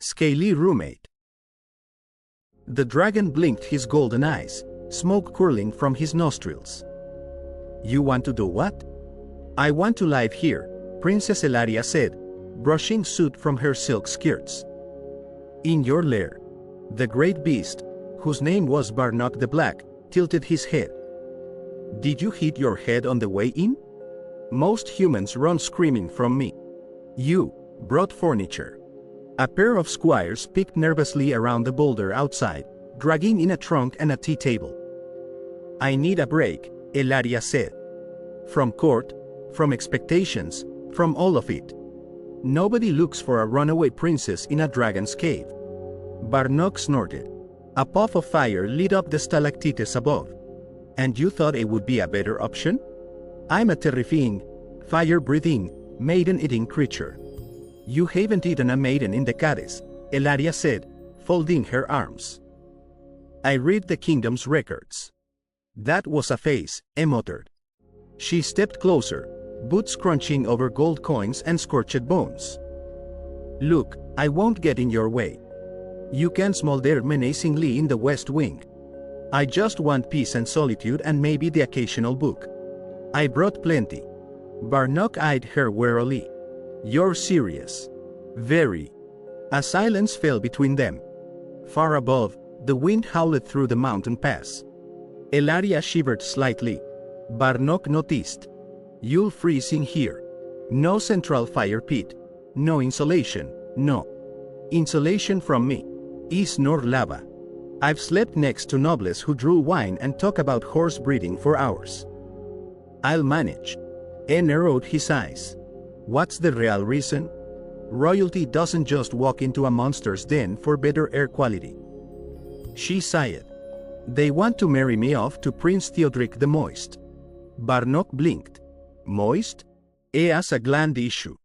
Scaly Roommate. The dragon blinked his golden eyes, smoke curling from his nostrils. You want to do what? I want to live here, Princess Elaria said, brushing soot from her silk skirts. In your lair. The great beast, whose name was Barnock the Black, tilted his head. Did you hit your head on the way in? Most humans run screaming from me. You brought furniture. A pair of squires picked nervously around the boulder outside, dragging in a trunk and a tea table. I need a break, Elaria said. From court, from expectations, from all of it. Nobody looks for a runaway princess in a dragon's cave. Barnock snorted. A puff of fire lit up the stalactites above. And you thought it would be a better option? I'm a terrifying, fire-breathing, maiden-eating creature. You haven't eaten a maiden in decades, Elaria said, folding her arms. I read the kingdom's records. That was a face, I muttered. She stepped closer, boots crunching over gold coins and scorched bones. Look, I won't get in your way. You can smolder menacingly in the West Wing. I just want peace and solitude and maybe the occasional book. I brought plenty. Barnock eyed her warily. You're serious. Very. A silence fell between them. Far above, the wind howled through the mountain pass. Elaria shivered slightly. Barnock noticed. You'll freeze in here. No central fire pit. No insulation. No. Insulation from me. Is nor lava. I've slept next to nobles who drew wine and talk about horse breeding for hours. I'll manage. E narrowed his eyes. What's the real reason? Royalty doesn't just walk into a monster's den for better air quality. She sighed. They want to marry me off to Prince Theodric the Moist. Barnock blinked. Moist? As a gland issue.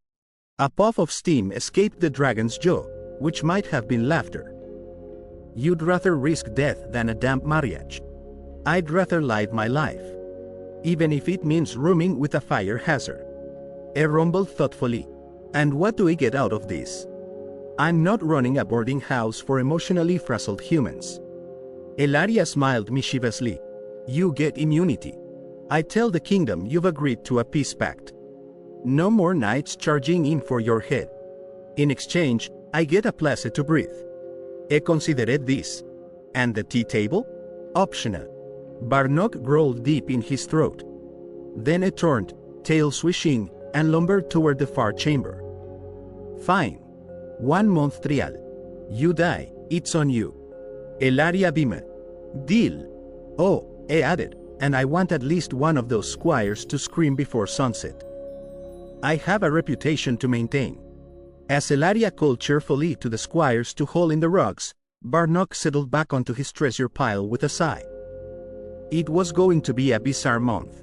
A puff of steam escaped the dragon's jaw, which might have been laughter. You'd rather risk death than a damp marriage. I'd rather live my life. Even if it means rooming with a fire hazard. I rumbled thoughtfully. And what do I get out of this? I'm not running a boarding house for emotionally frazzled humans. Elaria smiled mischievously. You get immunity. I tell the kingdom you've agreed to a peace pact. No more knights charging in for your head. In exchange, I get a place to breathe. I considered this. And the tea table? Optional. Barnock growled deep in his throat. Then it turned, tail swishing, and lumbered toward the far chamber. Fine. 1 month trial. You die, it's on you. Elaria beamed. Deal. Oh, I added, and I want at least one of those squires to scream before sunset. I have a reputation to maintain. As Elaria called cheerfully to the squires to haul in the rugs, Barnock settled back onto his treasure pile with a sigh. It was going to be a bizarre month.